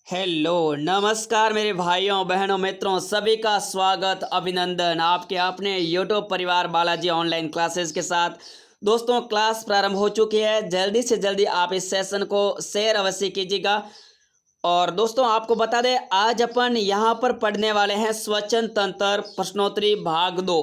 Hello नमस्कार मेरे भाइयों बहनों मित्रों सभी का स्वागत अभिनंदन आपके अपने यूट्यूब परिवार बालाजी ऑनलाइन क्लासेस के साथ। दोस्तों क्लास प्रारंभ हो चुकी है, जल्दी से जल्दी आप इस सेशन को शेयर अवश्य कीजिएगा। और दोस्तों आपको बता दें आज अपन यहाँ पर पढ़ने वाले हैं स्वचन तंत्र प्रश्नोत्तरी भाग 2।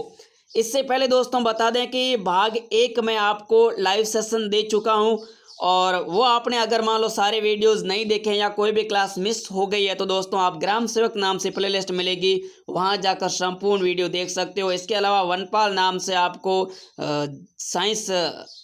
इससे पहले दोस्तों बता दें कि भाग 1 में आपको लाइव सेशन दे चुका हूँ और वो आपने अगर मान लो सारे वीडियोस नहीं देखे या कोई भी क्लास मिस हो गई है तो दोस्तों आप ग्राम सेवक नाम से प्लेलिस्ट मिलेगी, वहां जाकर संपूर्ण वीडियो देख सकते हो। इसके अलावा वनपाल नाम से आपको साइंस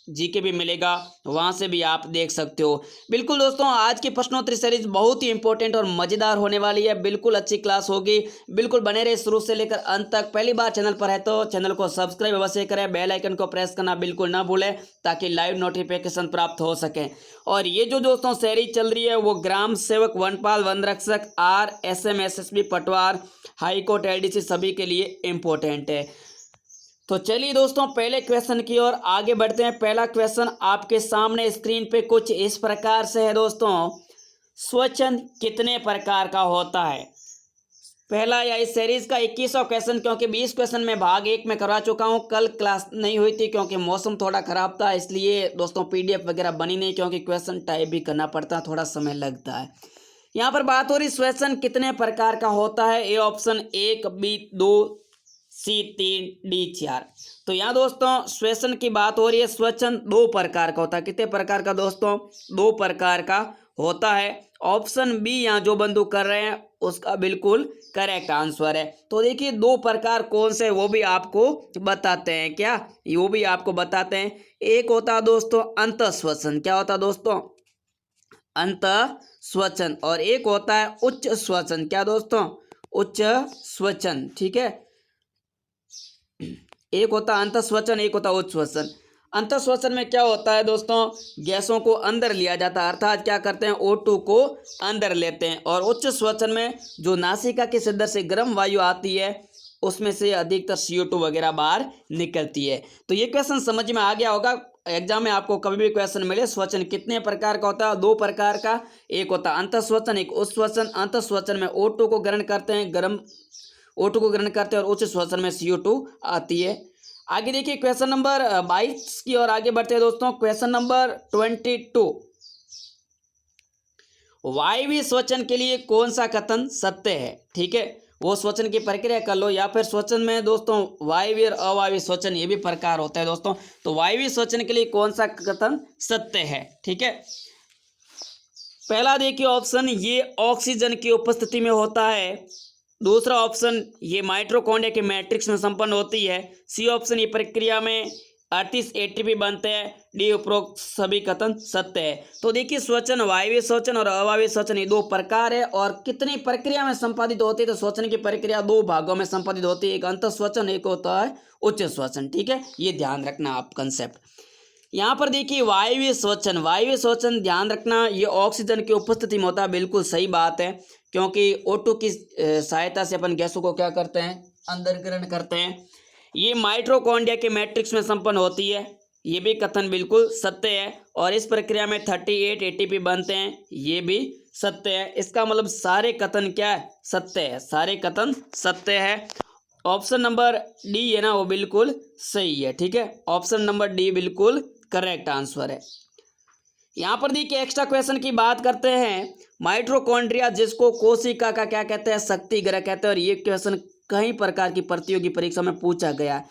जीके भी मिलेगा, वहां से भी आप देख सकते हो। बिल्कुल दोस्तों आज की प्रश्नोत्तरी सीरीज बहुत ही इंपॉर्टेंट और मजेदार होने वाली है, बिल्कुल अच्छी क्लास होगी। बिल्कुल बने रहे शुरू से लेकर अंत तक। पहली बार चैनल पर है तो चैनल को सब्सक्राइब अवश्य करें, बेल आइकन को प्रेस करना बिल्कुल ना भूलें ताकि लाइव नोटिफिकेशन प्राप्त हो सके। और ये जो दोस्तों सीरीज चल रही है वो ग्राम सेवक, वनपाल, वन रक्षक, RSM, SSB, पटवार, हाईकोर्ट, LDC सभी के लिए इम्पोर्टेंट है। तो चलिए दोस्तों पहले क्वेश्चन की ओर आगे बढ़ते हैं। पहला क्वेश्चन आपके सामने स्क्रीन पे कुछ इस प्रकार से है दोस्तों, स्वचन कितने प्रकार का होता है। पहला या इस सीरीज का 21वां क्वेश्चन, क्योंकि 20 क्वेश्चन में भाग 1 में करवा चुका हूं। कल क्लास नहीं हुई थी क्योंकि मौसम थोड़ा खराब था, इसलिए दोस्तों PDF वगैरह बनी नहीं, क्योंकि क्वेश्चन टाइप भी करना पड़ता है, थोड़ा समय लगता है। यहाँ पर बात हो रही स्वचन कितने प्रकार का होता है। A option 1, B 2, C 3, D 4। तो यहाँ दोस्तों स्वचन की बात हो रही है। स्वचन 2 प्रकार का होता है। कितने प्रकार का दोस्तों? 2 प्रकार का होता है। ऑप्शन बी यहाँ जो बंधु कर रहे हैं उसका बिल्कुल करेक्ट आंसर है। तो देखिए 2 प्रकार कौन से वो भी आपको बताते हैं। क्या वो भी आपको बताते हैं। एक होता है दोस्तों अंतःस्वचन। क्या होता है दोस्तों? अंतःस्वचन। और एक होता है उच्च स्वचन। क्या दोस्तों? उच्च स्वचन। ठीक है, एक होता है अंतःस्वचन, एक होता है उच्च स्वचन। अंतःस्वचन में क्या होता है दोस्तों? गैसों को अंदर लिया जाता है, अर्थात क्या करते हैं O2 को अंदर लेते हैं। और उच्च स्वचन में जो नासिका के छिद्र से गर्म वायु आती है उसमें से अधिकतर CO2 वगैरह बाहर निकलती है। तो ये क्वेश्चन समझ में आ गया होगा। एग्जाम में आपको कभी भी क्वेश्चन मिले स्वचन कितने प्रकार का होता है? 2 प्रकार का। एक होता है अंतःस्वचन, एक उच्च स्वचन। अंतःस्वचन में O2 को ग्रहण करते हैं, गर्म O2 को ग्रहण करते हैं और उच्च श्वसन में CO2 आती है। आगे देखिए क्वेश्चन नंबर 22 की ओर आगे बढ़ते हैं दोस्तों। क्वेश्चन नंबर 22, वायवीय स्वचन के लिए कौन सा कथन सत्य है? ठीक है, वो स्वचन की प्रक्रिया कर लो, या फिर स्वचन में दोस्तों वायवीय और अवायवीय स्वचन ये भी प्रकार होता है दोस्तों। तो वायवीय स्वचन के लिए कौन सा कथन सत्य है? ठीक है, पहला देखिए ऑप्शन ये ऑक्सीजन की उपस्थिति में होता है। दूसरा ऑप्शन ये माइटोकॉन्ड्रिया के मैट्रिक्स में संपन्न होती है। सी ऑप्शन ये प्रक्रिया में 38 ATP बनते हैं। डी उपरोक्त सभी कथन सत्य है। तो देखिए स्वचन वायवीय स्वचन और अवायवीय स्वचन ये 2 प्रकार है। और कितनी प्रक्रिया में संपादित होती है? तो स्वचन की प्रक्रिया 2 भागों में संपादित होती है, एक अंतःस्वचन, एक होता है उच्च स्वचन। ठीक है, ये ध्यान रखना आप कंसेप्ट। यहाँ पर देखिए वायवीय स्वचन, वायवीय स्वचन ध्यान रखना ये ऑक्सीजन की उपस्थिति में होता है। बिल्कुल सही बात है, क्योंकि O2 की सहायता से अपन गैसों को क्या करते हैं? अंदर ग्रहण करते हैं। ये माइटोकॉन्ड्रिया के मैट्रिक्स में संपन्न होती है, ये भी कथन बिल्कुल सत्य है। और इस प्रक्रिया में 38 ATP बनते हैं, ये भी सत्य है। इसका मतलब सारे कथन क्या है? सत्य है, सारे कथन सत्य है। ऑप्शन नंबर डी है ना वो बिल्कुल सही है। ठीक है, ऑप्शन नंबर डी बिल्कुल करेक्ट आंसर है। यहाँ पर देखिए एक्स्ट्रा क्वेश्चन की बात करते हैं। माइटोकॉन्ड्रिया जिसको कोशिका का क्या कहते हैं? शक्ति ग्रह कहते हैं। और ये क्वेश्चन कई प्रकार की प्रतियोगी परीक्षा में पूछा गया है।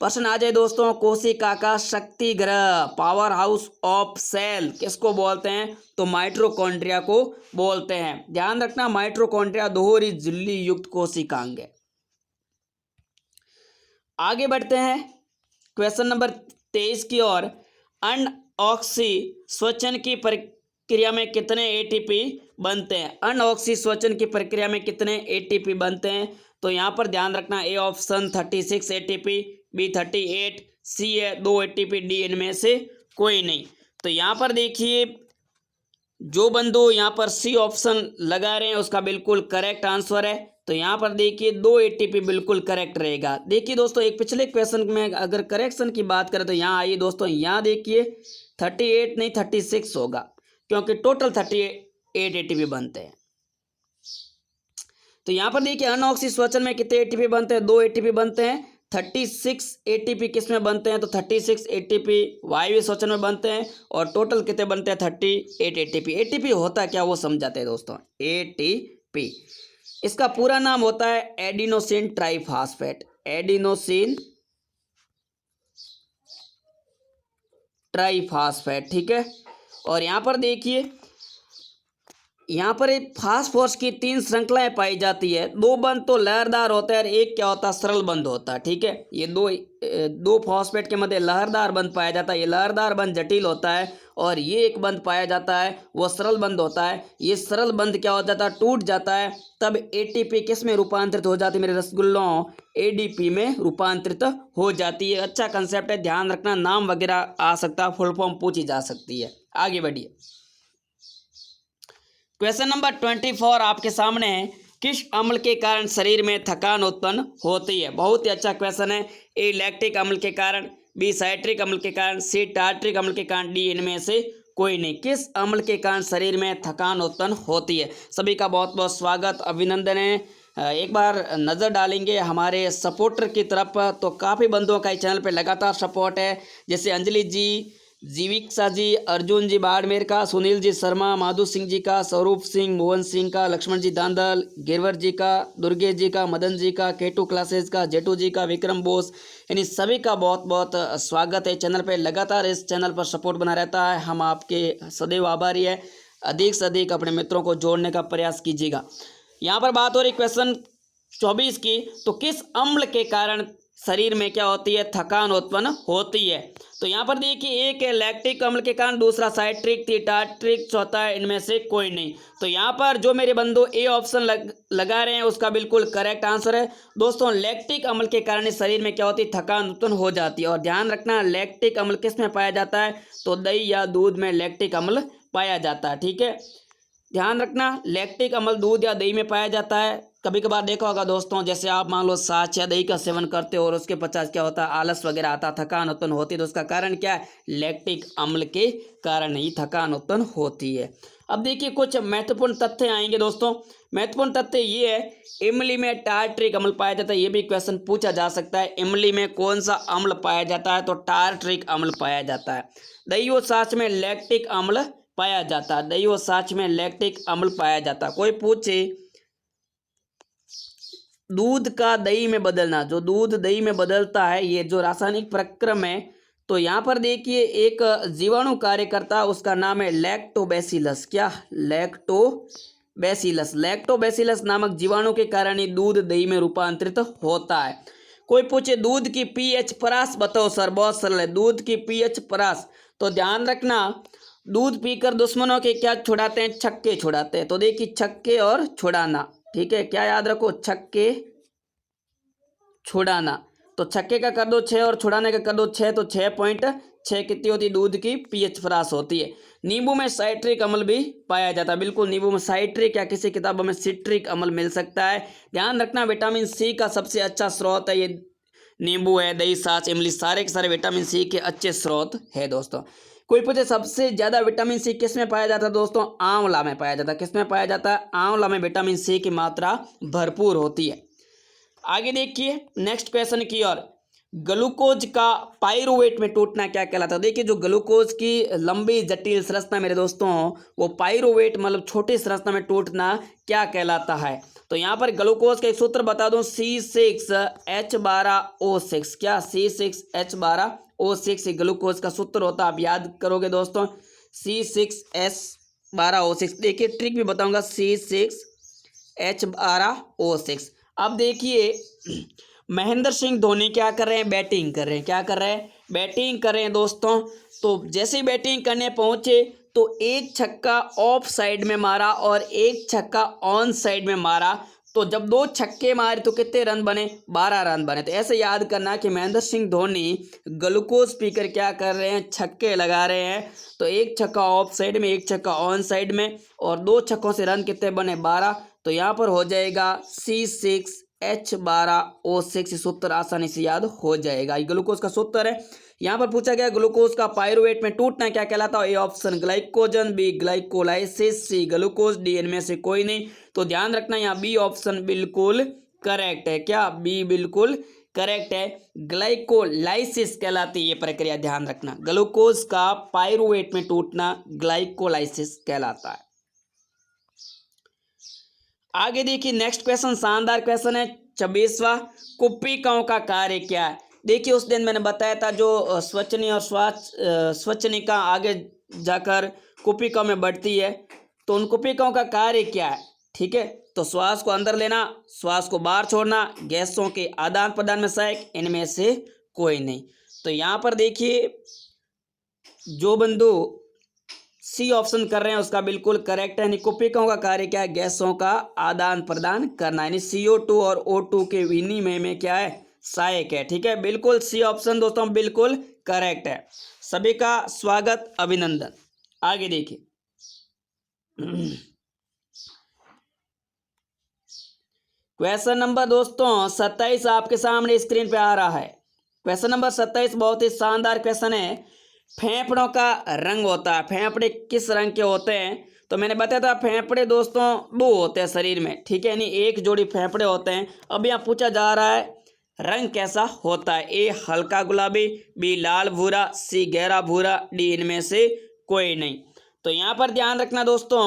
प्रश्न आ जाए दोस्तों, कोशिका का शक्ति ग्रह, पावर हाउस ऑफ सेल किसको बोलते हैं? तो माइटोकॉन्ड्रिया को बोलते हैं। ध्यान रखना माइटोकॉन्ड्रिया दोहरी झिल्ली युक्त कोशिकांग है। आगे बढ़ते हैं क्वेश्चन नंबर 23 की ओर। अनऑक्सी स्वचन की प्रक्रिया में कितने ATP बनते हैं? अनऑक्सी स्वचन की प्रक्रिया में कितने ATP बनते हैं? तो यहाँ पर ध्यान रखना A option 36 ATP, B 38, C है 2 ATP, D इनमें से कोई नहीं। तो यहाँ पर देखिए जो बंधु यहाँ पर C ऑप्शन लगा रहे हैं उसका बिल्कुल करेक्ट आंसर है। तो यहाँ पर देखिए 2 ATP बिल्कुल करेक्ट रहेगा। देखिए दोस्तों एक पिछले क्वेश्चन में अगर करेक्शन की बात करें तो यहाँ आइए दोस्तों, यहाँ देखिए 38 नहीं 36 होगा, क्योंकि टोटल 38 ATP बनते हैं। तो यहाँ पर देखिए अनऑक्सीश्वसन में कितने एटीपी बनते हैं, 2 एटीपी बनते हैं। 36 एटीपी किस में बनते हैं, तो 36 एटीपी वायवीय श्वसन में बनते हैं। और टोटल कितने बनते हैं, 38 एटीपी। एटीपी होता क्या वो समझाते हैं दोस्तों। एटीपी इसका पूरा नाम होता है एडिनोसिन ट्राइफॉस्फेट, एडिनोसिन ट्राइफॉस्फेट, ठीक है। और यहाँ पर देखिए, यहाँ पर एक फास्फोरस की 3 श्रृंखलाएं पाई जाती है। 2 बंध तो लहरदार होता है और एक क्या होता है, सरल बंध होता है, ठीक है। ये दो फॉस्फेट के मध्य लहरदार बंध पाया जाता है। ये लहरदार बंध जटिल होता है और ये एक बंध पाया जाता है वो सरल बंध होता है। ये सरल बंध क्या हो जाता है, टूट जाता है, तब एटीपी किस में रूपांतरित हो जाती है मेरे रसगुल्लों, एडीपी में रूपांतरित हो जाती है। अच्छा कंसेप्ट है, ध्यान रखना, नाम वगैरह आ सकता है, फुल फॉर्म पूछी जा सकती है। आगे बढ़िए, क्वेश्चन नंबर 24 आपके सामने है, किस अम्ल के कारण शरीर में थकान उत्पन्न होती है। बहुत ही अच्छा क्वेश्चन है। ए लैक्टिक अम्ल के कारण, बी साइट्रिक अम्ल के कारण, सी टार्ट्रिक अम्ल के कारण, डी इनमें से कोई नहीं। किस अम्ल के कारण शरीर में थकान उत्पन्न होती है। सभी का बहुत बहुत स्वागत, अभिनंदन है। एक बार नज़र डालेंगे हमारे सपोर्टर की तरफ, तो काफ़ी बंधुओं का इस चैनल पे लगातार सपोर्ट है, जैसे अंजलि जी, जीविका जी, अर्जुन जी बाड़मेर का, सुनील जी शर्मा, माधु सिंह जी का, स्वरूप सिंह, मोहन सिंह का, लक्ष्मण जी दांदल, गिरवर जी का, दुर्गे जी का, मदन जी का, केटू क्लासेज का, जेटू जी का, विक्रम बोस, यानी सभी का बहुत बहुत स्वागत है। चैनल पे लगातार इस चैनल पर सपोर्ट बना रहता है, हम आपके सदैव आभारी है। अधिक से अधिक अपने मित्रों को जोड़ने का प्रयास कीजिएगा। यहाँ पर बात हो रही क्वेश्चन 24 की, तो किस अम्ल के कारण शरीर में क्या होती है, थकान उत्पन्न होती है। तो यहाँ पर देखिए, एक है लैक्टिक अम्ल के कारण, दूसरा साइट्रिक, टार्ट्रिक, चौथा है इनमें से कोई नहीं। तो यहाँ पर जो मेरे बंधु ए ऑप्शन लगा रहे हैं उसका बिल्कुल करेक्ट आंसर है दोस्तों। लैक्टिक अम्ल के कारण शरीर में क्या होती है, थकान उत्पन्न हो जाती है। और ध्यान रखना, लैक्टिक अम्ल किस में पाया जाता है, तो दही या दूध में लैक्टिक अम्ल पाया जाता है, ठीक है। ध्यान रखना, लैक्टिक अम्ल दूध या दही में पाया जाता है। कभी कभार देखा होगा दोस्तों, जैसे आप मान लो छाछ या दही का सेवन करते हो और उसके पश्चात क्या होता है, आलस वगैरह आता, थकान उत्पन्न होती है, तो उसका कारण क्या है, लैक्टिक अम्ल के कारण ही थकान उत्पन्न होती है। अब देखिए कुछ महत्वपूर्ण तथ्य आएंगे दोस्तों। महत्वपूर्ण तथ्य ये है, इमली में टार्ट्रिक अम्ल पाया जाता है, ये भी क्वेश्चन पूछा जा सकता है। इमली में कौन सा अम्ल पाया जाता है, तो टार्ट्रिक अम्ल पाया जाता है। दही और छाछ में लैक्टिक अम्ल पाया जाता है, दही और छाछ में लैक्टिक अम्ल पाया जाता है। कोई पूछे दूध का दही में बदलना, जो दूध दही में बदलता है, ये जो रासायनिक प्रक्रम है, तो यहाँ पर देखिए एक जीवाणु कार्य करता है, उसका नाम है लैक्टोबैसिलस। क्या, लैक्टोबैसिलस। लैक्टोबैसिलस नामक जीवाणु के कारण ही दूध दही में रूपांतरित होता है। कोई पूछे दूध की पीएच परास बताओ सर, बहुत सरल है, दूध की पीएच परास। तो ध्यान रखना, दूध पीकर दुश्मनों के क्या छुड़ाते हैं, छक्के छुड़ाते हैं। तो देखिए छक्के और छुड़ाना, ठीक है, क्या याद रखो, छक्के छुड़ाना। तो छक्के का कर दो 6 और छुड़ाने का कर दो 6, तो 6.6 कितनी होती है, दूध की पीएच परास होती है। नींबू में साइट्रिक अम्ल भी पाया जाता है, बिल्कुल नींबू में साइट्रिक या किसी किताबों में सिट्रिक अम्ल मिल सकता है। ध्यान रखना, विटामिन सी का सबसे अच्छा स्रोत है ये नींबू है, दही, छाछ, इमली, सारे के सारे विटामिन सी के अच्छे स्रोत है दोस्तों। कोई पूछे सबसे ज्यादा विटामिन सी किस में पाया जाता है, दोस्तों आंवला में पाया जाता है। किस में पाया जाता है, आंवला में विटामिन सी की मात्रा भरपूर होती है। आगे देखिए नेक्स्ट क्वेश्चन की ओर, ग्लूकोज का पाइरुवेट में टूटना क्या कहलाता है। देखिए जो ग्लूकोज की लंबी जटिल संरचना मेरे दोस्तों, वो पाइरुवेट मतलब छोटी संरचना में टूटना क्या कहलाता है। तो यहाँ पर ग्लूकोज का एक सूत्र बता दूं, C6H12O6। क्या, C6H12O6 ग्लूकोज का सूत्र होता है, आप याद करोगे दोस्तों, C6H12O6। देखिए ट्रिक भी बताऊंगा, C6H12O6। अब देखिए महेंद्र सिंह धोनी क्या कर रहे हैं, बैटिंग कर रहे हैं। क्या कर रहे हैं, बैटिंग कर रहे हैं दोस्तों। तो जैसे ही बैटिंग करने पहुंचे तो एक छक्का ऑफ साइड में मारा और एक छक्का ऑन साइड में मारा। तो जब 2 छक्के मारे तो कितने रन बने, 12 रन बने। तो ऐसे याद करना कि महेंद्र सिंह धोनी ग्लूकोज पीकर क्या कर रहे हैं, छक्के लगा रहे हैं। तो एक छक्का ऑफ साइड में, एक छक्का ऑन साइड में, और 2 छक्कों से रन कितने बने, 12। तो यहाँ पर हो जाएगा C6H12O6, सूत्र आसानी से याद हो जाएगा। ये ग्लूकोज का सूत्र है। यहाँ पर पूछा गया ग्लूकोज का पायरुवेट में टूटना क्या कहलाता है? A option glycogen, B glycolysis, C glucose, D इनमें से कोई नहीं। तो ध्यान रखना यहाँ बी ऑप्शन बिल्कुल करेक्ट है। क्या? बी बिल्कुल करेक्ट है। ग्लाइकोलाइसिस कहलाती है ये प्रक्रिया, ध्यान रखना। ग्लूकोज का पायरुवेट में टूटना ग्लाइकोलाइसिस कहलाता है। आगे देखिए नेक्स्ट क्वेश्चन, शानदार क्वेश्चन है 26वां। कुप्पिकाओं का कार्य क्या है? देखिए उस दिन मैंने बताया था जो स्वचनी और स्वचनिका आगे जाकर कुप्पिकाओं में बढ़ती है, तो उन कुप्पिकाओं का कार्य क्या है? ठीक है, तो श्वास को अंदर लेना, श्वास को बाहर छोड़ना, गैसों के आदान प्रदान में सहायक, इनमें से कोई नहीं। तो यहाँ पर देखिए जो बंधु सी ऑप्शन कर रहे हैं उसका बिल्कुल करेक्ट है। यानी कुप्पिकाओं का कार्य क्या है? गैसों का आदान प्रदान करना, यानी CO2 और O2 के विनिमय में क्या है? सहायक है। ठीक है, बिल्कुल सी ऑप्शन दोस्तों बिल्कुल करेक्ट है। सभी का स्वागत, अभिनंदन। आगे देखिए क्वेश्चन नंबर दोस्तों 27 आपके सामने स्क्रीन पे आ रहा है। क्वेश्चन नंबर 27 बहुत ही शानदार क्वेश्चन है। फेफड़ों का रंग होता है, फेफड़े किस रंग के होते हैं? तो मैंने बताया था फेफड़े दोस्तों दो होते हैं शरीर में, ठीक है, यानी एक जोड़ी फेफड़े होते हैं। अब यहाँ पूछा जा रहा है रंग कैसा होता है? ए हल्का गुलाबी, बी लाल भूरा, सी गहरा भूरा, डी इनमें से कोई नहीं। तो यहाँ पर ध्यान रखना दोस्तों,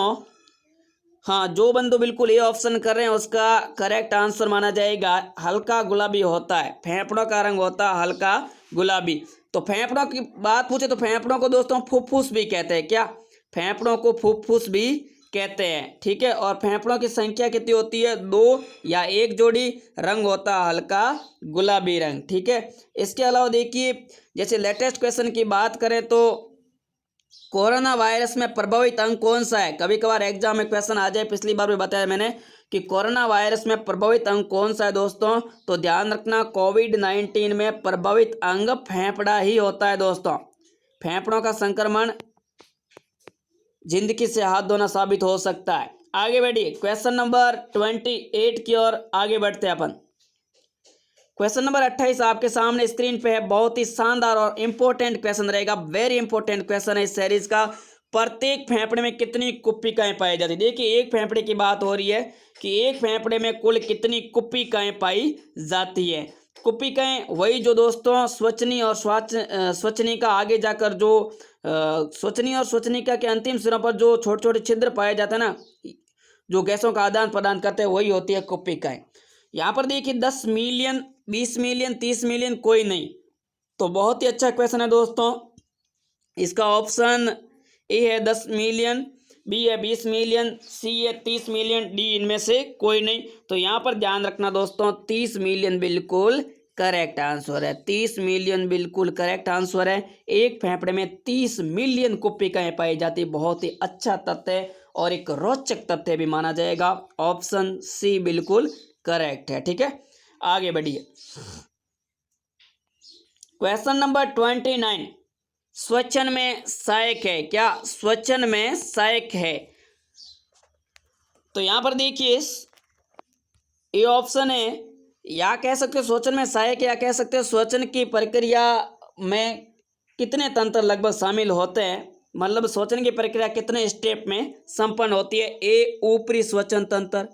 हाँ जो बंधु बिल्कुल ये ऑप्शन कर रहे हैं उसका करेक्ट आंसर माना जाएगा हल्का गुलाबी होता है। फेफड़ों का रंग होता है हल्का गुलाबी। तो फेफड़ों की बात पूछे तो फेफड़ों को दोस्तों फुफ्फुस भी कहते हैं। क्या? फेफड़ों को फुफ्फुस भी कहते हैं। ठीक है, और फेफड़ों की संख्या कितनी होती है? 2 या 1 जोड़ी। रंग होता है हल्का गुलाबी रंग। ठीक है, इसके अलावा देखिए जैसे लेटेस्ट क्वेश्चन की बात करें तो कोरोना वायरस में प्रभावित अंग कौन सा है? कभी कभार एग्जाम में क्वेश्चन आ जाए, पिछली बार भी बताया मैंने कि कोरोना वायरस में प्रभावित अंग कौन सा है दोस्तों। तो ध्यान रखना कोविड-19 में प्रभावित अंग फेफड़ा ही होता है दोस्तों। फेफड़ों का संक्रमण जिंदगी से हाथ धोना साबित हो सकता है। आगे बढ़िए क्वेश्चन नंबर 28 की ओर आगे बढ़ते हैं अपन। क्वेश्चन नंबर 28 आपके सामने स्क्रीन पे है। बहुत ही शानदार और इंपॉर्टेंट क्वेश्चन रहेगा, वेरी इंपॉर्टेंट क्वेश्चन है इस सीरीज का। प्रत्येक फेफड़े में कितनी कुप्पिकाएं पाई जाती है? देखिए एक फेफड़े की बात हो रही है कि एक फेफड़े में कुल कितनी कुप्पिकाएं पाई जाती है। कुप्पिकाएं वही जो दोस्तों स्वचनी और स्वचनिका आगे जाकर जो स्वचनी और स्वचनिका के अंतिम सिरों पर जो छोटे छोटे छिद्र पाए जाते हैं ना, जो गैसों का आदान प्रदान करते हैं, वही होती है कुप्पिकाएं। यहाँ पर देखिए 10 मिलियन, 20 मिलियन, 30 मिलियन, कोई नहीं। तो बहुत ही अच्छा क्वेश्चन है दोस्तों। इसका ऑप्शन ए है 10 मिलियन, बी है 20 मिलियन, सी है 30 मिलियन, डी इनमें से कोई नहीं। तो यहाँ पर ध्यान रखना दोस्तों 30 मिलियन बिल्कुल करेक्ट आंसर है। 30 मिलियन बिल्कुल करेक्ट आंसर है। एक फेफड़े में 30 मिलियन कुप्पिकाएं पाई जाती है। बहुत ही अच्छा तथ्य है और एक रोचक तथ्य भी माना जाएगा। ऑप्शन सी बिल्कुल करेक्ट है। ठीक है, आगे बढ़िए क्वेश्चन नंबर 29 स्वचन में सहायक है। क्या? स्वचन में सहायक है। तो यहां पर देखिए ये ऑप्शन है, या कह सकते हो स्वचन में सहायक, या कह सकते हो स्वचन की प्रक्रिया में कितने तंत्र लगभग शामिल होते हैं, मतलब स्वचन की प्रक्रिया कितने स्टेप में संपन्न होती है। ए ऊपरी स्वचन तंत्र,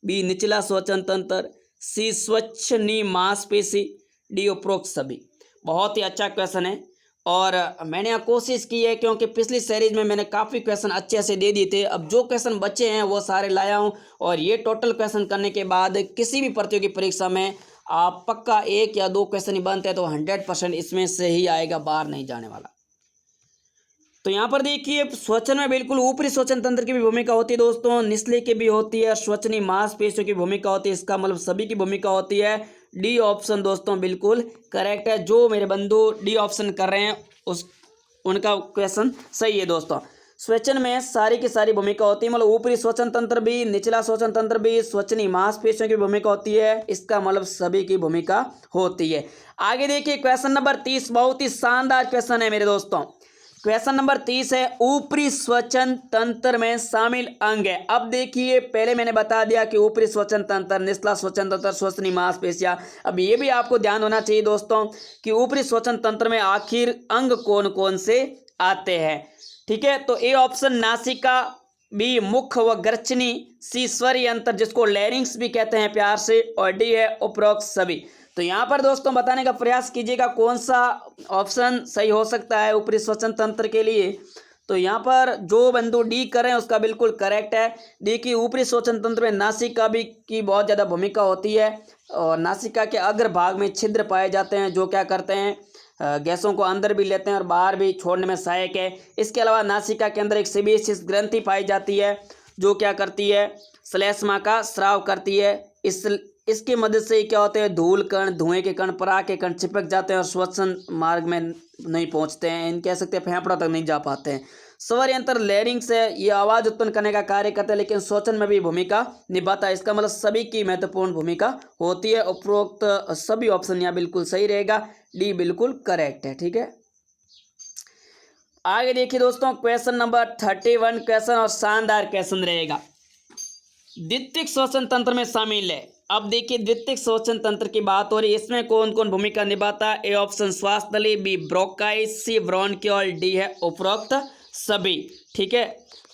बी निचला स्वचन तंत्र, सी स्वच्छनी मांसपेशी, डी उपरोक्त सभी। बहुत ही अच्छा क्वेश्चन है और मैंने यहाँ कोशिश की है क्योंकि पिछली सीरीज में मैंने काफ़ी क्वेश्चन अच्छे से दे दिए थे। अब जो क्वेश्चन बचे हैं वो सारे लाया हूँ और ये टोटल क्वेश्चन करने के बाद किसी भी प्रतियोगी परीक्षा में आप पक्का 1 या 2 क्वेश्चन ही बनते हैं तो 100% इसमें से ही आएगा, बाहर नहीं जाने वाला। तो यहाँ पर देखिए स्वचन में बिल्कुल ऊपरी स्वचन तंत्र की भी भूमिका होती है दोस्तों, निचले की भी होती है, स्वचनी मांसपेशियों की भूमिका होती है, इसका मतलब सभी की भूमिका होती है। डी ऑप्शन दोस्तों बिल्कुल करेक्ट है। जो मेरे बंधु डी ऑप्शन कर रहे हैं उनका क्वेश्चन सही है दोस्तों। स्वचन में सारी की सारी भूमिका होती है, मतलब ऊपरी स्वचन तंत्र भी, निचला स्वचन तंत्र भी, स्वचनी मांसपेशियों की भूमिका होती है, इसका मतलब सभी की भूमिका होती है। आगे देखिए क्वेश्चन नंबर 30 बहुत ही शानदार क्वेश्चन है मेरे दोस्तों। क्वेश्चन नंबर 30 है ऊपरी श्वसन तंत्र में शामिल अंग है। अब देखिए पहले मैंने बता दिया कि ऊपरी श्वसन तंत्र, निचला श्वसन तंत्र, श्वसनी मांसपेशियां। अब ये भी आपको ध्यान होना चाहिए दोस्तों कि ऊपरी श्वसन तंत्र में आखिर अंग कौन कौन से आते हैं। ठीक है, तो ए ऑप्शन नासिका, बी मुख व गर्चनी, सी स्वरी यंत्र जिसको लैरिंक्स भी कहते हैं प्यार से, और डी है उपरोक्त सभी। तो यहाँ पर दोस्तों बताने का प्रयास कीजिएगा कौन सा ऑप्शन सही हो सकता है ऊपरी श्वसन तंत्र के लिए। तो यहाँ पर जो बंधु डी कर रहे हैं उसका बिल्कुल करेक्ट है। डी की ऊपरी श्वसन तंत्र में नासिका भी की बहुत ज़्यादा भूमिका होती है, और नासिका के अग्र भाग में छिद्र पाए जाते हैं जो क्या करते हैं गैसों को अंदर भी लेते हैं और बाहर भी छोड़ने में सहायक है। इसके अलावा नासिका के अंदर एक सेबेशियस ग्रंथि पाई जाती है जो क्या करती है श्लेष्मा का स्राव करती है। इसके मदद से क्या होते हैं धूल कण, धुएं के कण, पराग के कण चिपक जाते हैं और श्वसन मार्ग में नहीं पहुंचते हैं, इन कह सकते हैं फेफड़ों तक नहीं जा पाते हैं। स्वर यंत्र लैरिंक्स है, ये आवाज उत्पन्न करने का कार्य करता है लेकिन श्वसन में भी भूमिका निभाता है। इसका मतलब सभी की महत्वपूर्ण भूमिका होती है। उपरोक्त सभी ऑप्शन यहाँ बिल्कुल सही रहेगा, डी बिल्कुल करेक्ट है। ठीक है, आगे देखिए दोस्तों क्वेश्चन नंबर 31 क्वेश्चन और शानदार क्वेश्चन रहेगा, द्वितीयक श्वसन तंत्र में शामिल है। अब देखिए द्वितीयक श्वसन तंत्र की बात हो रही है, इसमें कौन कौन भूमिका निभाता है। ए ऑप्शन श्वास नली, बी ब्रोंकाई, सी ब्रोंकियोल, डी है उपरोक्त सभी। ठीक है,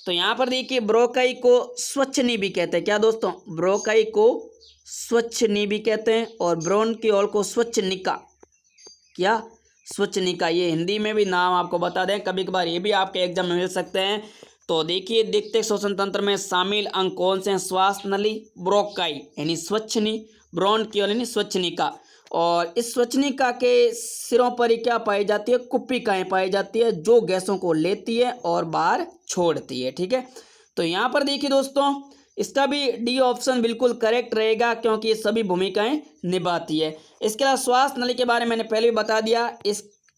तो यहाँ पर देखिए ब्रोंकाई को स्वच्छनी भी कहते हैं। क्या दोस्तों, ब्रोंकाई को स्वच्छनी भी कहते हैं और ब्रोंकियोल को स्वच्छनिका। क्या स्वच्छनिका, ये हिंदी में भी नाम आपको बता दें, कभी कभार ये भी आपके एग्जाम में मिल सकते हैं। तो देखिए द्वितीयक श्वसन तंत्र में शामिल अंग कौन से हैं, श्वास नली, ब्रोंकाई यानी स्वच्छनी, ब्रोंकियोल यानी स्वच्छनिका। और इस स्वच्छनिका के सिरों पर ही क्या पाई जाती है, कुप्पिकाएं पाई जाती है जो गैसों को लेती है और बाहर छोड़ती है। ठीक है, तो यहाँ पर देखिए दोस्तों इसका भी डी ऑप्शन बिल्कुल करेक्ट रहेगा क्योंकि ये सभी भूमिकाएं निभाती है। इसके अलावा श्वास नली के बारे में मैंने पहले भी बता दिया,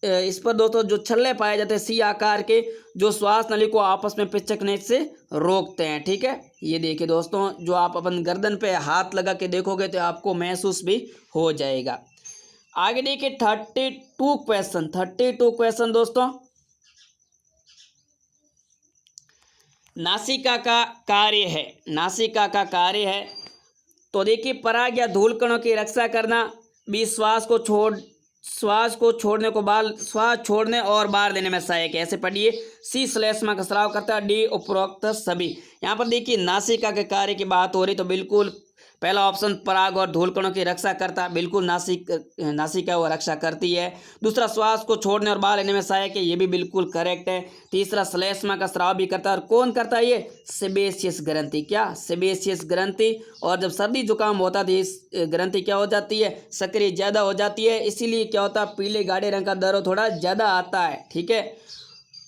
इस पर दोस्तों जो छल्ले पाए जाते हैं सी आकार के जो श्वास नली को आपस में पिचकने से रोकते हैं। ठीक है, ये देखिए दोस्तों जो आप अपन गर्दन पे हाथ लगा के देखोगे तो आपको महसूस भी हो जाएगा। आगे देखिए 32 क्वेश्चन दोस्तों, नासिका का कार्य है, नासिका का कार्य है। तो देखिए पराग या धूल कणों की रक्षा करना, बी श्वास को छोड़ने को बाहर, श्वास छोड़ने और बाहर देने में सहायक है, ऐसे पढ़िए। सी श्लेष्मा का स्राव करता है, डी उपरोक्त सभी। यहाँ पर देखिए नासिका के कार्य की बात हो रही तो बिल्कुल पहला ऑप्शन पराग और धूल कणों की रक्षा करता है, बिल्कुल नासिका वो रक्षा करती है। दूसरा श्वास को छोड़ने और बाहर लेने में सहायक है, ये भी बिल्कुल करेक्ट है। तीसरा श्लेष्मा का स्राव भी करता है, और कौन करता है ये सेबेशियस ग्रंथि। क्या सेबेशियस ग्रंथि, और जब सर्दी जुकाम होता है तो इस ग्रंथि क्या हो जाती है सक्रिय ज़्यादा हो जाती है, इसीलिए क्या होता है पीले गाढ़े रंग का दर्द थोड़ा ज़्यादा आता है। ठीक है,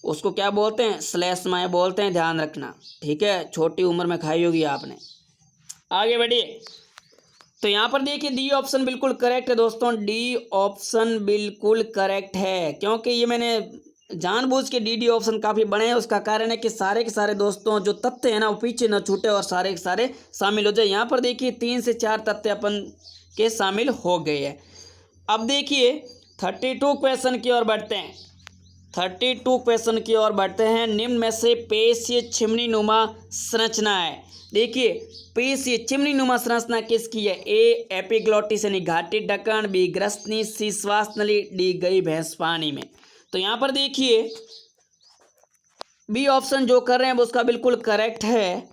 उसको क्या बोलते हैं श्लेष्मा बोलते हैं, ध्यान रखना। ठीक है, छोटी उम्र में खाई होगी आपने। आगे बढ़िए, तो यहाँ पर देखिए डी ऑप्शन बिल्कुल करेक्ट है दोस्तों, डी ऑप्शन बिल्कुल करेक्ट है क्योंकि ये मैंने जानबूझ के डी ऑप्शन काफ़ी बने हैं। उसका कारण है कि सारे के सारे दोस्तों जो तथ्य हैं ना वो पीछे न छूटे और सारे के सारे शामिल हो जाए। यहाँ पर देखिए 3 से 4 तथ्य अपन के शामिल हो गए हैं। अब देखिए 32 क्वेश्चन की ओर बढ़ते हैं, 32 क्वेश्चन की ओर बढ़ते हैं। निम्न में से पेशीय चिमनी नुमा संरचना है। देखिए पेशीय चिमनी नुमा संरचना किसकी है, ए एपिग्लोटिस यानी घाटी ढक्कन, बी ग्रसनी, सी श्वास नली, डी गई भैंस पानी में। तो यहाँ पर देखिए बी ऑप्शन जो कर रहे हैं वो उसका बिल्कुल करेक्ट है।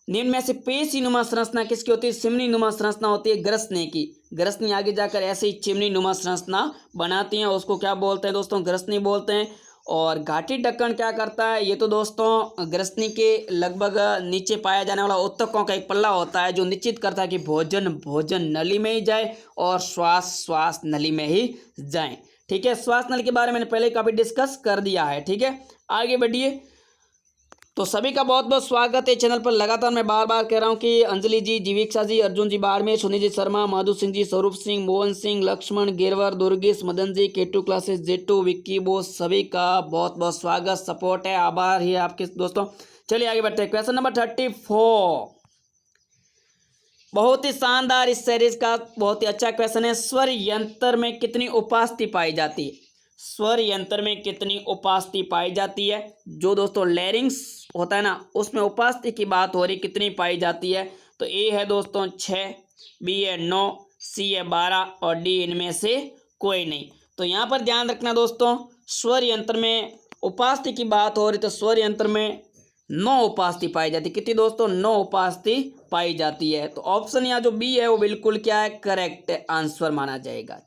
निम्न में से पेशी नुमा संरचना किसकी होती है, चिमनी नुमा संरचना होती है ग्रसनी की। ग्रसनी आगे जाकर ऐसे ही चिमनी नुमा संरचना बनाती हैं, उसको क्या बोलते हैं दोस्तों ग्रसनी बोलते हैं। और घाटी ढक्कन क्या करता है, ये तो दोस्तों ग्रसनी के लगभग नीचे पाया जाने वाला उत्तकों का एक पल्ला होता है जो निश्चित करता है कि भोजन नली में ही जाए और श्वास नली में ही जाए। ठीक है, श्वास नली के बारे में मैंने पहले काफ़ी डिस्कस कर दिया है। ठीक है, आगे बढ़िए। तो सभी का बहुत बहुत स्वागत है चैनल पर। लगातार मैं बार बार कह रहा हूँ कि अंजलि जी, जीविका जी, अर्जुन जी Barmer, Sunil ji Sharma, Madhu Singh ji, Swaroop Singh, Mohan Singh, Lakshman Girwar, Durgesh, Madan ji, K2 classes, J2, Vicky Bose, सभी का बहुत बहुत स्वागत, सपोर्ट है, आभार ही आपके दोस्तों। चलिए आगे बढ़ते हैं। क्वेश्चन नंबर 34 बहुत ही शानदार, इस सीरीज का बहुत ही अच्छा क्वेश्चन है। स्वर यंत्र में कितनी उपास्थि पाई जाती है। स्वर यंत्र में कितनी उपास्थि पाई जाती है। जो दोस्तों लैरिंग्स होता है ना, उसमें उपास्थि की बात हो रही, कितनी पाई जाती है। तो ए है दोस्तों 6, बी है 9, सी है 12 और डी इनमें से कोई नहीं। तो यहाँ पर ध्यान रखना दोस्तों, स्वर यंत्र में उपास्थि की बात हो रही तो स्वर यंत्र में 9 उपास्थि पाई जाती है। कितनी दोस्तों? 9 उपास्थि पाई जाती है। तो ऑप्शन यहाँ जो बी है वो बिल्कुल क्या है, करेक्ट आंसर माना जाएगा।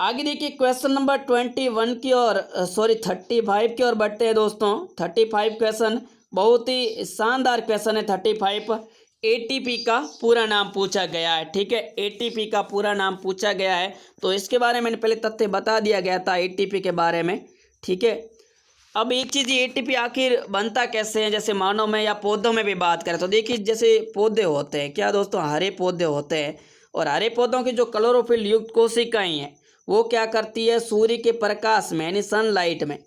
आगे देखिए क्वेश्चन नंबर 21 की और 35 की ओर बढ़ते हैं दोस्तों। 35 क्वेश्चन बहुत ही शानदार क्वेश्चन है। 35 एटीपी का पूरा नाम पूछा गया है। ठीक है, एटीपी का पूरा नाम पूछा गया है। तो इसके बारे में मैंने पहले तथ्य बता दिया गया था एटीपी के बारे में। ठीक है, अब एक चीज़, ये एटीपी आखिर बनता कैसे है, जैसे मानव में या पौधों में भी बात करें तो देखिए, जैसे पौधे होते हैं क्या दोस्तों, हरे पौधे होते हैं, और हरे पौधों की जो क्लोरोफिल युक्त कोशिकाएं हैं वो क्या करती है, सूर्य के प्रकाश में यानी सनलाइट में।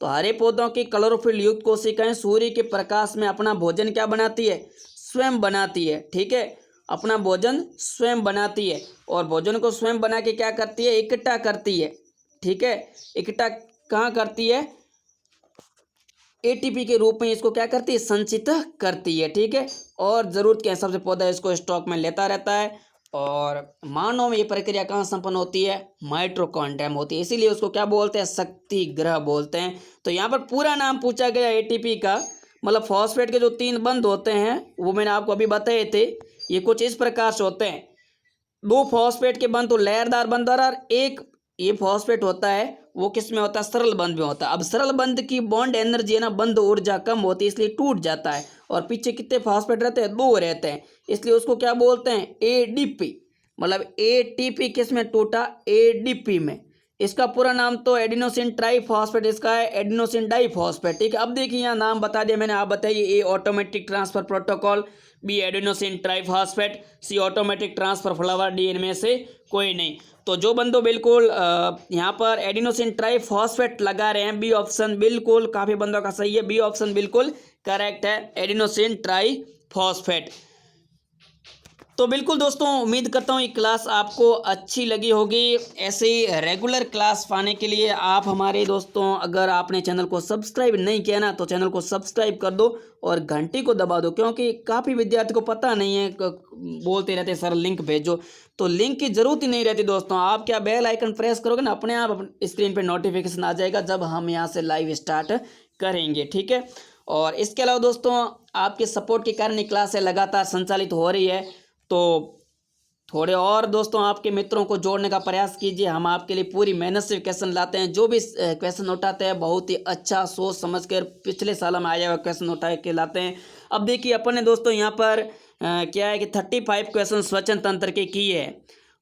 तो हरे पौधों की क्लोरोफिल युक्त कोशिकाएं सूर्य के प्रकाश में अपना भोजन क्या बनाती है, स्वयं बनाती है। ठीक है, अपना भोजन स्वयं बनाती है, और भोजन को स्वयं बना के क्या करती है, इकट्ठा करती है। ठीक है, इकट्ठा कहाँ करती है, एटीपी के रूप में इसको क्या करती है, संचित करती है। ठीक है, और ज़रूरत के हिसाब से पौधा इसको स्टॉक में लेता रहता है। और मानव में ये प्रक्रिया कहाँ संपन्न होती है, माइटोकॉन्ड्रिया में होती है, इसीलिए उसको क्या बोलते हैं, शक्ति ग्रह बोलते हैं। तो यहाँ पर पूरा नाम पूछा गया एटीपी का, मतलब फॉस्फेट के जो 3 बंध होते हैं वो मैंने आपको अभी बताए थे। ये कुछ इस प्रकार से होते हैं, 2 फॉस्फेट के बंध तो लहरदार बंध, और एक ये फॉस्फेट होता है वो किस में होता है, सरल बंध में होता है। अब सरल बंध की बॉन्ड एनर्जी है ना, बंध ऊर्जा कम होती है, इसलिए टूट जाता है। और पीछे कितने फॉस्फेट रहते हैं, 2 रहते हैं, इसलिए उसको क्या बोलते हैं, एडीपी। मतलब एटीपी किस में टूटा, एडीपी में। इसका पूरा नाम तो एडिनोसिन ट्राइफॉस्फेट, इसका है एडिनोसिन डाइफॉस्फेट। ठीक है, अब देखिए यहाँ नाम बता दिया मैंने, आप बताइए। A automatic transfer protocol, B adenosine triphosphate, C automatic transfer flower, D इनमें से कोई नहीं। तो जो बंदो बिल्कुल यहाँ पर एडिनोसिन ट्राइफॉस्फेट लगा रहे हैं, बी ऑप्शन बिल्कुल काफ़ी बंदों का सही है, बी ऑप्शन बिल्कुल करेक्ट है, एडिनोसिन ट्राइफॉस्फेट। तो बिल्कुल दोस्तों, उम्मीद करता हूँ ये क्लास आपको अच्छी लगी होगी। ऐसे ही रेगुलर क्लास पाने के लिए आप हमारे दोस्तों, अगर आपने चैनल को सब्सक्राइब नहीं किया ना, तो चैनल को सब्सक्राइब कर दो और घंटी को दबा दो, क्योंकि काफ़ी विद्यार्थी को पता नहीं है, बोलते रहते सर लिंक भेजो, तो लिंक की ज़रूरत ही नहीं रहती दोस्तों। आप क्या बेल आइकन प्रेस करोगे ना, अपने आप स्क्रीन पर नोटिफिकेशन आ जाएगा जब हम यहाँ से लाइव स्टार्ट करेंगे। ठीक है, और इसके अलावा दोस्तों, आपके सपोर्ट के कारण ये क्लासें लगातार संचालित हो रही है। तो थोड़े और दोस्तों आपके मित्रों को जोड़ने का प्रयास कीजिए। हम आपके लिए पूरी मेहनत से क्वेश्चन लाते हैं, जो भी क्वेश्चन उठाते हैं बहुत ही अच्छा सोच समझ कर, पिछले साल में आया हुआ क्वेश्चन उठा के लाते हैं। अब देखिए अपन ने दोस्तों यहाँ पर क्या है कि 35 क्वेश्चन श्वसन तंत्र के किए हैं,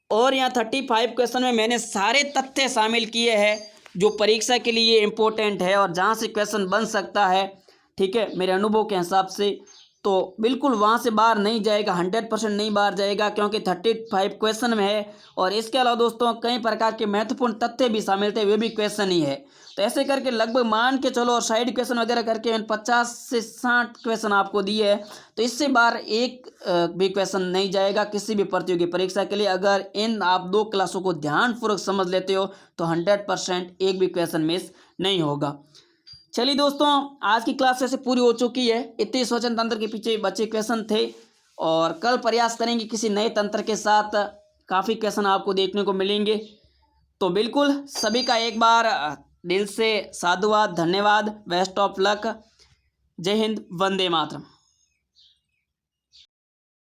और यहाँ 35 क्वेश्चन में मैंने सारे तथ्य शामिल किए हैं जो परीक्षा के लिए इम्पोर्टेंट है और जहाँ से क्वेश्चन बन सकता है। ठीक है, मेरे अनुभव के हिसाब से तो बिल्कुल वहाँ से बाहर नहीं जाएगा, 100% नहीं बाहर जाएगा, क्योंकि 35 क्वेश्चन में है। और इसके अलावा दोस्तों कई प्रकार के महत्वपूर्ण तथ्य भी शामिल थे, वे भी क्वेश्चन ही है। तो ऐसे करके लगभग मान के चलो, और साइड क्वेश्चन वगैरह करके मैंने 50 से 60 क्वेश्चन आपको दिए है। तो इससे बाहर एक भी क्वेश्चन नहीं जाएगा किसी भी प्रतियोगी परीक्षा के लिए। अगर इन आप 2 क्लासों को ध्यानपूर्वक समझ लेते हो तो 100% एक भी क्वेश्चन मिस नहीं होगा। चलिए दोस्तों, आज की क्लास वैसे पूरी हो चुकी है। इतने श्वसन तंत्र के पीछे बचे क्वेश्चन थे, और कल प्रयास करेंगे किसी नए तंत्र के साथ, काफ़ी क्वेश्चन आपको देखने को मिलेंगे। तो बिल्कुल सभी का एक बार दिल से साधुवाद, धन्यवाद, बेस्ट ऑफ लक, जय हिंद, वंदे मातरम।